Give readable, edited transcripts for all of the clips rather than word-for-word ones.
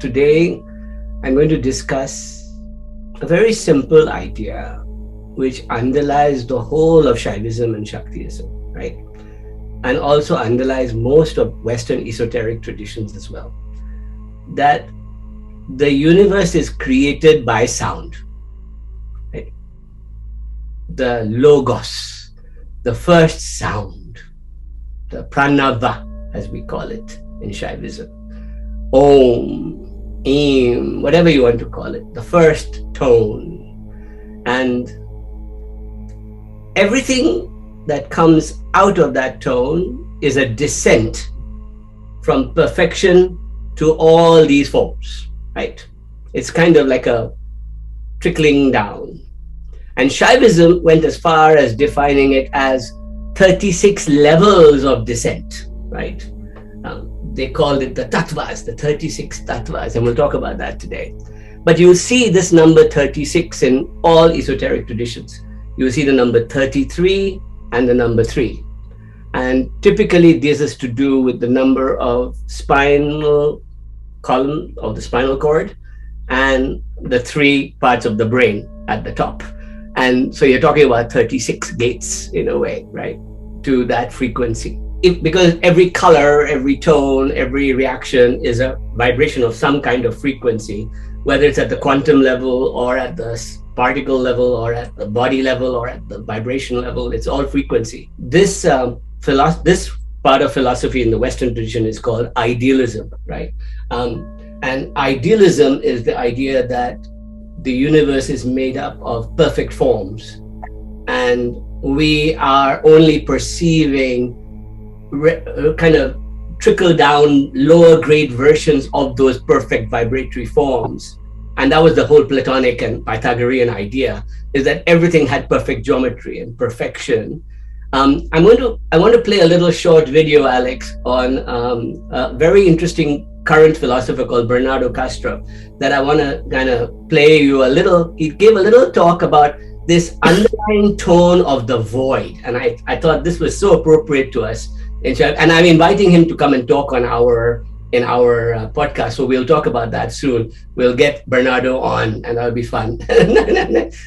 today I'm going to discuss a very simple idea which underlies the whole of Shaivism and Shaktism, right? And also underlies most of Western esoteric traditions as well. That the universe is created by sound, right? The logos, the first sound, the Pranava, as we call it in Shaivism. AUM, whatever you want to call it, the first tone. And everything that comes out of that tone is a descent from perfection to all these forms, right? It's kind of like a trickling down. And Shaivism went as far as defining it as 36 levels of descent, right? They called it the Tattvas, the 36 Tattvas, and we'll talk about that today. But you'll see this number 36 in all esoteric traditions. You'll see the number 33 and the number 3. And typically this is to do with the number of spinal column of the spinal cord and the 3 parts of the brain at the top. And so you're talking about 36 gates in a way, right, to that frequency. Because every color, every tone, every reaction is a vibration of some kind of frequency, whether it's at the quantum level or at the particle level or at the body level or at the vibration level, it's all frequency. This part of philosophy in the Western tradition is called idealism, right? And idealism is the idea that the universe is made up of perfect forms, and we are only perceiving kind of trickle down lower grade versions of those perfect vibratory forms. And that was the whole Platonic and Pythagorean idea, is that everything had perfect geometry and perfection. I want to play a little short video, Alex, on a very interesting current philosopher called Bernardo Kastrup that I want to kind of play you a little. He gave a little talk about this underlying tone of the void. And I thought this was so appropriate to us. And I'm inviting him to come and talk on our podcast. So we'll talk about that soon. We'll get Bernardo on and that'll be fun.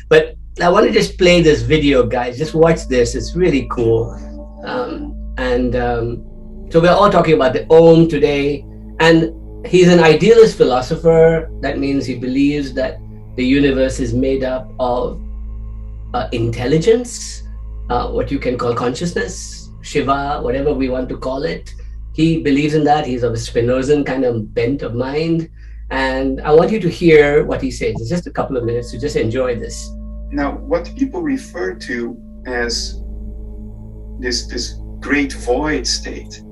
But I want to just play this video, guys. Just watch this. It's really cool. So we're all talking about the Om today. And he's an idealist philosopher. That means he believes that the universe is made up of intelligence, what you can call consciousness, Shiva, whatever we want to call it. He believes in that. He's of a Spinozan kind of bent of mind. And I want you to hear what he says. It's just a couple of minutes, so just enjoy this. Now, what people refer to as this great void state,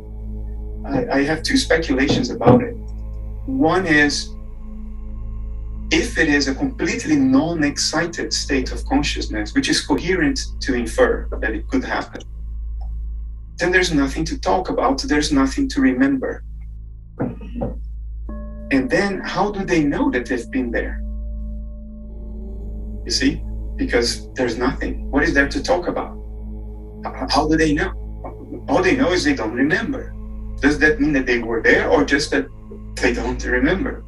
I have 2 speculations about it. One is, if it is a completely non-excited state of consciousness, which is coherent to infer that it could happen, then there's nothing to talk about, there's nothing to remember. And then how do they know that they've been there? You see? Because there's nothing. What is there to talk about? How do they know? All they know is they don't remember. Does that mean that they were there, or just that they don't remember?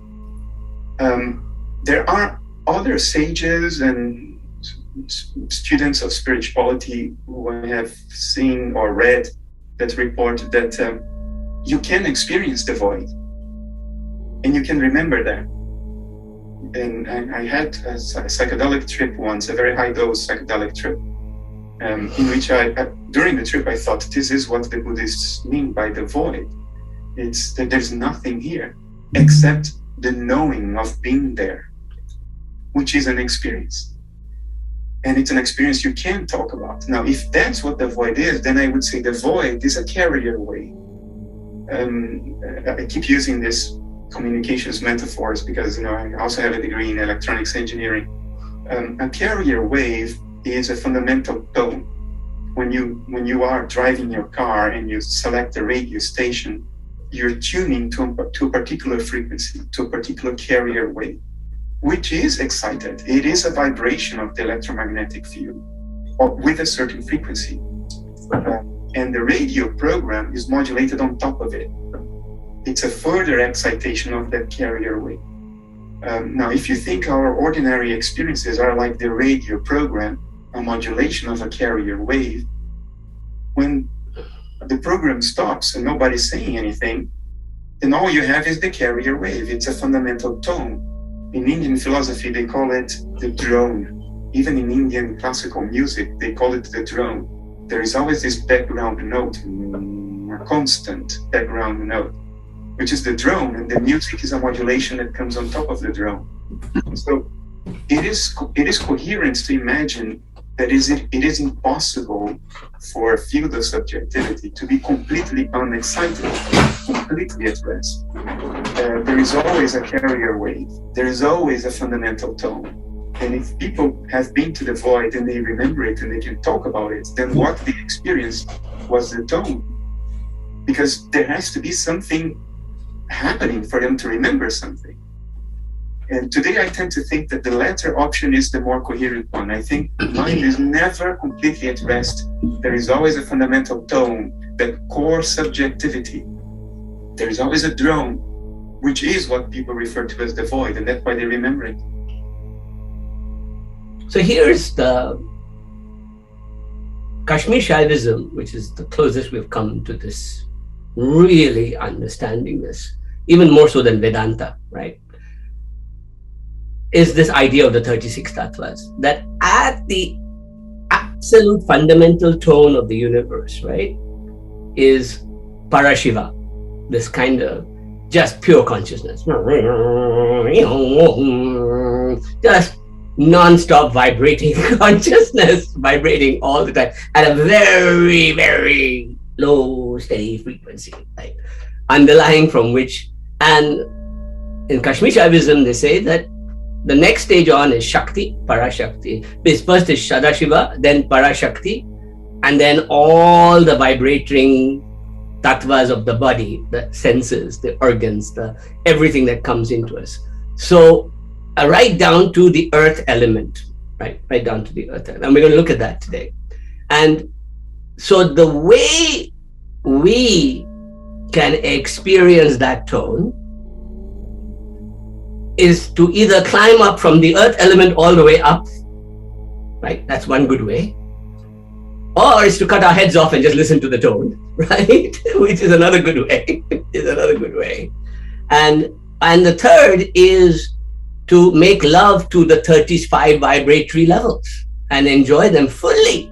There are other sages and students of spirituality who I have seen or read that report that you can experience the void and you can remember that. And I had a psychedelic trip once, a very high dose psychedelic trip, in which during the trip I thought, this is what the Buddhists mean by the void. It's that there's nothing here except the knowing of being there, which is an experience. And it's an experience you can talk about. Now, if that's what the void is, then I would say the void is a carrier wave. I keep using this communications metaphors because I also have a degree in electronics engineering. A carrier wave is a fundamental tone. When you are driving your car and you select a radio station, you're tuning to a particular frequency, to a particular carrier wave, which is excited. It is a vibration of the electromagnetic field with a certain frequency. And the radio program is modulated on top of it. it's a further excitation of that carrier wave. Now, if you think our ordinary experiences are like the radio program, a modulation of a carrier wave, when the program stops and nobody's saying anything, then all you have is the carrier wave. It's a fundamental tone. In Indian philosophy, they call it the drone. Even in Indian classical music, they call it the drone. There is always this background note, a constant background note, which is the drone, and the music is a modulation that comes on top of the drone. So it is coherent to imagine that it is impossible for a field of subjectivity to be completely unexcited, completely at rest. There is always a carrier wave. There is always a fundamental tone. And if people have been to the void and they remember it and they can talk about it, then what they experienced was the tone. Because there has to be something happening for them to remember something. And today I tend to think that the latter option is the more coherent one. I think the mind is never completely at rest. There is always a fundamental tone, that core subjectivity. There is always a drone, which is what people refer to as the void, and that's why they remember it. So here's the Kashmir Shaivism, which is the closest we've come to this, really understanding this, even more so than Vedanta, right? Is this idea of the 36 Tattvas, that at the absolute fundamental tone of the universe, right, is Parashiva, this kind of just pure consciousness, just non-stop vibrating consciousness, vibrating all the time at a very, very low, steady frequency, right? Underlying from which, and in Kashmir Shaivism, they say that the next stage on is Shakti, Parashakti. First is Sadashiva, then Parashakti, and then all the vibrating tattvas of the body, the senses, the organs, everything that comes into us. So right down to the earth element, right down to the earth element. And we're going to look at that today. And so the way we can experience that tone is to either climb up from the earth element all the way up, right? That's one good way. Or is to cut our heads off and just listen to the tone, right? Which is another good way. And the third is to make love to the 35 vibratory levels and enjoy them fully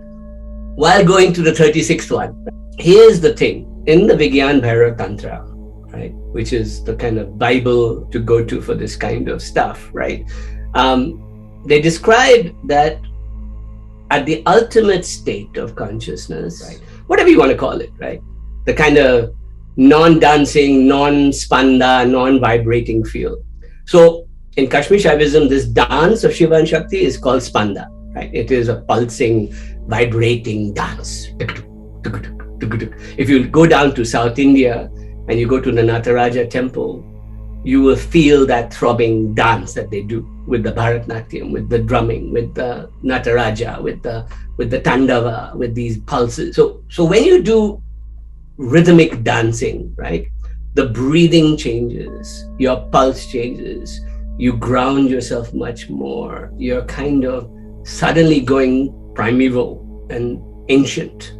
while going to the 36th one. Here's the thing, in the Vigyan Bhairav Tantra, right, which is the kind of Bible to go to for this kind of stuff, right? They describe that at the ultimate state of consciousness, right, whatever you want to call it, right, the kind of non-dancing, non-spanda, non-vibrating feel. So in Kashmir Shaivism, this dance of Shiva and Shakti is called spanda, right? It is a pulsing, vibrating dance. If you go down to South India and you go to the Nataraja temple, you will feel that throbbing dance that they do with the Bharatnatyam, with the drumming, with the Nataraja, with the Tandava, with these pulses. So when you do rhythmic dancing, right, the breathing changes, your pulse changes, you ground yourself much more. You're kind of suddenly going primeval and ancient,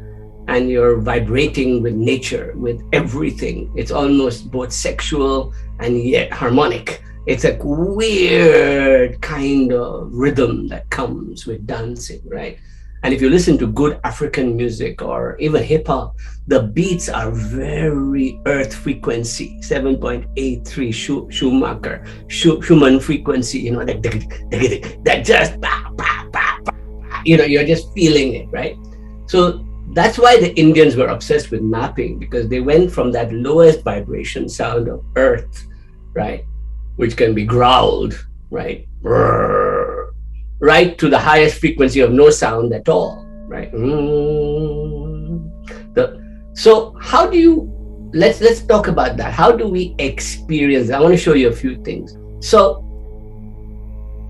and you're vibrating with nature, with everything. It's almost both sexual and yet harmonic. It's a weird kind of rhythm that comes with dancing, right? And if you listen to good African music or even hip hop, the beats are very earth frequency, 7.83 Schumann frequency, you know, that just, you know, you're just feeling it, right? So that's why the Indians were obsessed with mapping, because they went from that lowest vibration sound of earth, right, which can be growled, right, right to the highest frequency of no sound at all, right? So how do you, let's talk about that. How do we experience? I want to show you a few things. So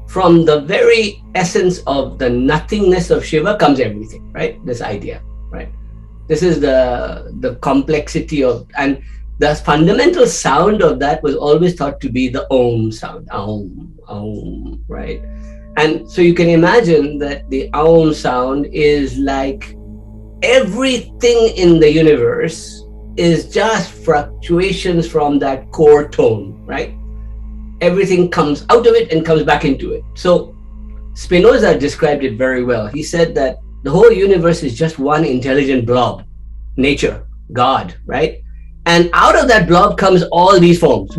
from the very essence of the nothingness of Shiva comes everything, right? This idea, right? This is the complexity of, and the fundamental sound of that was always thought to be the Om sound, Aum, right? And so you can imagine that the Aum sound is like everything in the universe is just fluctuations from that core tone, right? Everything comes out of it and comes back into it. So Spinoza described it very well. He said that the whole universe is just one intelligent blob, nature, God, right? And out of that blob comes all these forms,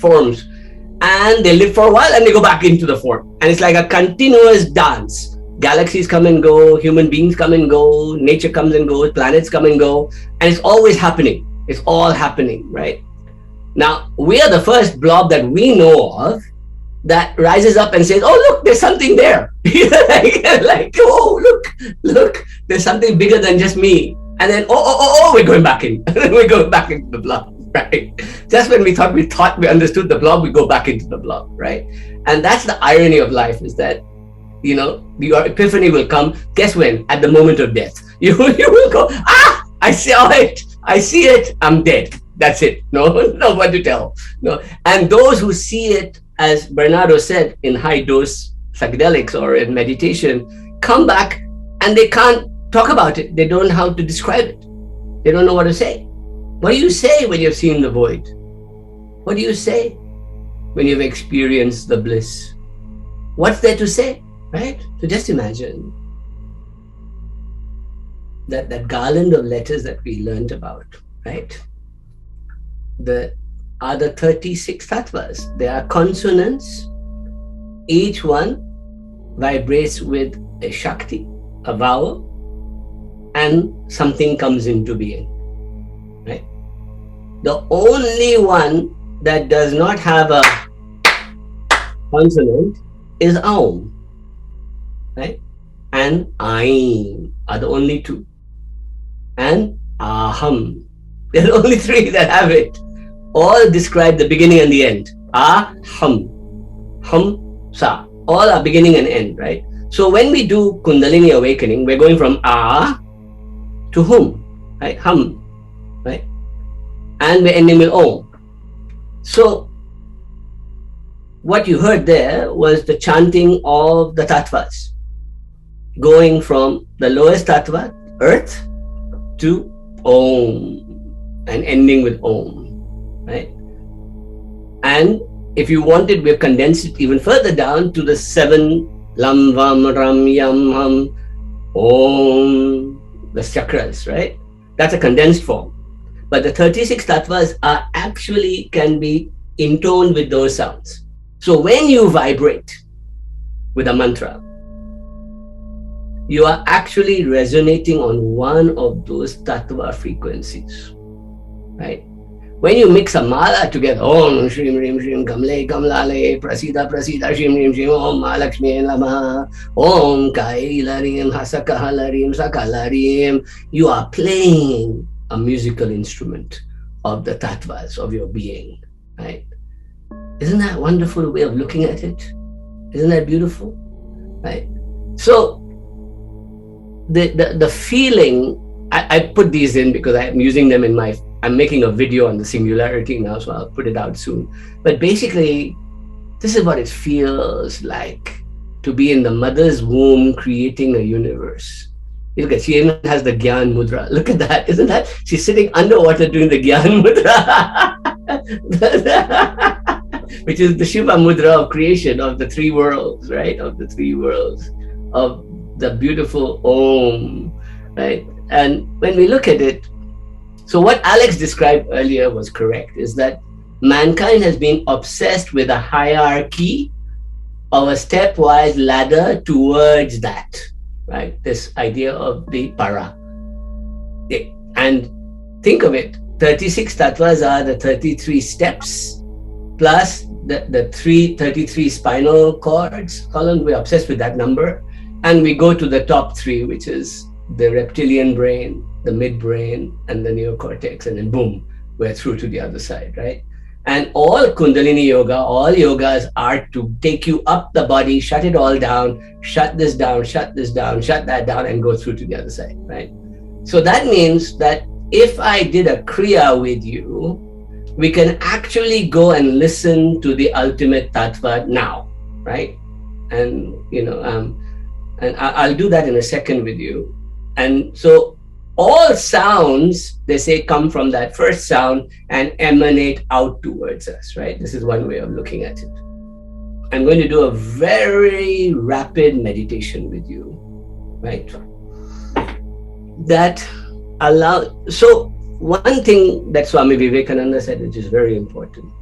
forms. And they live for a while and they go back into the form. And it's like a continuous dance. Galaxies come and go, human beings come and go, nature comes and goes, planets come and go, and it's always happening. It's all happening, right? Now, we are the first blob that we know of that rises up and says, oh, look, there's something there. like, oh, look, there's something bigger than just me. And then, we're going back in. We're going back into the blob, right? Just when we thought we understood the blob, we go back into the blob, right? And that's the irony of life, is that, you know, your epiphany will come. Guess when? At the moment of death. You will go, I saw it. I see it. I'm dead. That's it. No what to tell. No. And those who see it, as Bernardo said, in high dose psychedelics or in meditation, come back and they can't talk about it. They don't know how to describe it. They don't know what to say. What do you say when you've seen the void? What do you say when you've experienced the bliss? What's there to say, right? So just imagine that garland of letters that we learned about, right? Are the 36 tattvas. There are consonants. Each one vibrates with a shakti, a vowel, and something comes into being, right? The only one that does not have a consonant is Aum, right? And Aim are the only two. And Aham. There are only three that have it. All describe the beginning and the end. Aham. Hum, Sa. All are beginning and end, right? So when we do Kundalini awakening, we're going from Ah to Hum, right? Hum, right? And we're ending with Om. So what you heard there was the chanting of the tattvas, going from the lowest tattva, earth, to Om, and ending with Om, right? And if you wanted, we've condensed it even further down to the 7 Lam, Vam, Ram, Yam, Hum, Om, the chakras, right? That's a condensed form. But the 36 tattvas are actually can be intoned with those sounds. So when you vibrate with a mantra, you are actually resonating on one of those tattva frequencies, right? When you mix a mala together, Om Shrim Rim Shrim Kamle Kamlale Prasida Prasida Shrim Rim Shrim Om Malakshmi Lama Om Kai Larim Hasaka Larim Sakalarim, you are playing a musical instrument of the tattvas of your being, right? Isn't that a wonderful way of looking at it? Isn't that beautiful, right? So the feeling, I put these in because I'm using them in I'm making a video on the singularity now, so I'll put it out soon. But basically, this is what it feels like to be in the mother's womb creating a universe. Look at, she even has the Gyan Mudra. Look at that, isn't that? She's sitting underwater doing the Gyan Mudra, which is the Shiva Mudra of creation of the 3 worlds, right? Of the 3 worlds, of the beautiful Om, right? And when we look at it, so what Alex described earlier was correct, is that mankind has been obsessed with a hierarchy of a stepwise ladder towards that, right? This idea of the para. And think of it, 36 tattvas are the 33 steps plus the 33 spinal columns. We're obsessed with that number. And we go to the top 3, which is the reptilian brain, the midbrain, and the neocortex, and then boom, we're through to the other side, right? And all Kundalini yoga, all yogas are to take you up the body, shut it all down, shut this down, shut this down, shut that down, and go through to the other side, right? So that means that if I did a Kriya with you, we can actually go and listen to the ultimate Tattva now, right? And, and I'll do that in a second with you. And so all sounds, they say, come from that first sound and emanate out towards us, right? This is one way of looking at it. I'm going to do a very rapid meditation with you, right? That so one thing that Swami Vivekananda said, which is very important,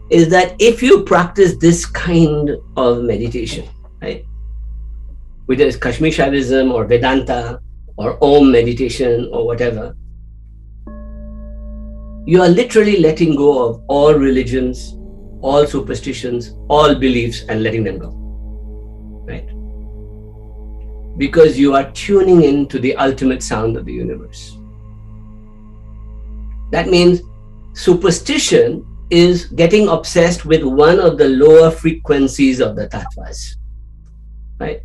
is that if you practice this kind of meditation, right, whether it's Kashmir Shaivism or Vedanta or Om meditation or whatever, you are literally letting go of all religions, all superstitions, all beliefs, and letting them go, right? Because you are tuning into the ultimate sound of the universe. That means superstition is getting obsessed with one of the lower frequencies of the Tattvas, right?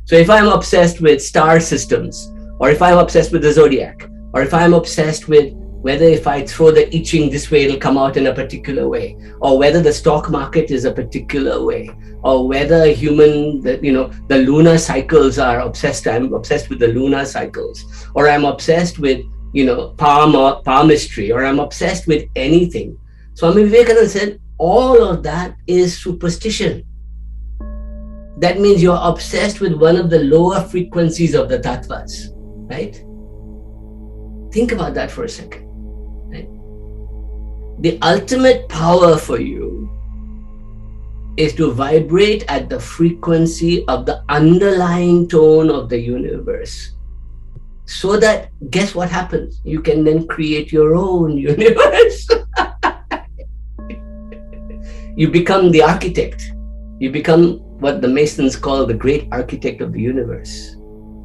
So if I'm obsessed with star systems, or if I'm obsessed with the zodiac, or if I'm obsessed with whether if I throw the I Ching this way, it'll come out in a particular way, or whether the stock market is a particular way, or whether the lunar cycles are obsessed, I'm obsessed with the lunar cycles, or I'm obsessed with, palmistry, or I'm obsessed with anything. Swami Vivekananda said, all of that is superstition. That means you're obsessed with one of the lower frequencies of the Tattvas, right? Think about that for a second. Right? The ultimate power for you is to vibrate at the frequency of the underlying tone of the universe. So that, guess what happens? You can then create your own universe. You become the architect. You become what the Masons call the great architect of the universe,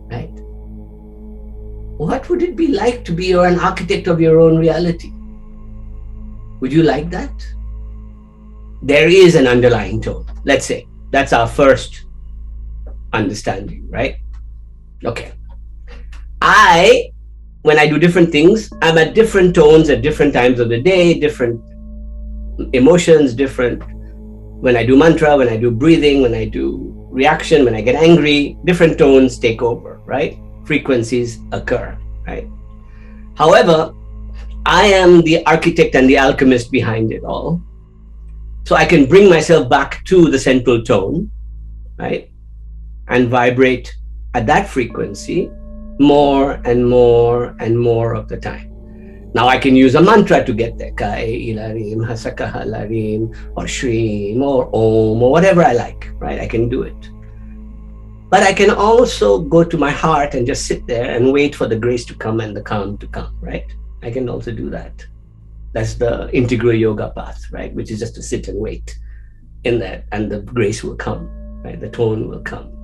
right? What would it be like to be an architect of your own reality? Would you like that? There is an underlying tone. Let's say that's our first understanding, right? Okay. When I do different things, I'm at different tones at different times of the day, different emotions, different, when I do mantra, when I do breathing, when I do reaction, when I get angry, different tones take over, right? Frequencies occur, right? However, I am the architect and the alchemist behind it all. So I can bring myself back to the central tone, right? And vibrate at that frequency more and more and more of the time. Now I can use a mantra to get there, Kai Ilarim, Hasaka Halarim, or Shrim, or Om, or whatever I like, right? I can do it. But I can also go to my heart and just sit there and wait for the grace to come and the calm to come, right? I can also do that. That's the integral yoga path, right? Which is just to sit and wait in that, and the grace will come, right? The tone will come.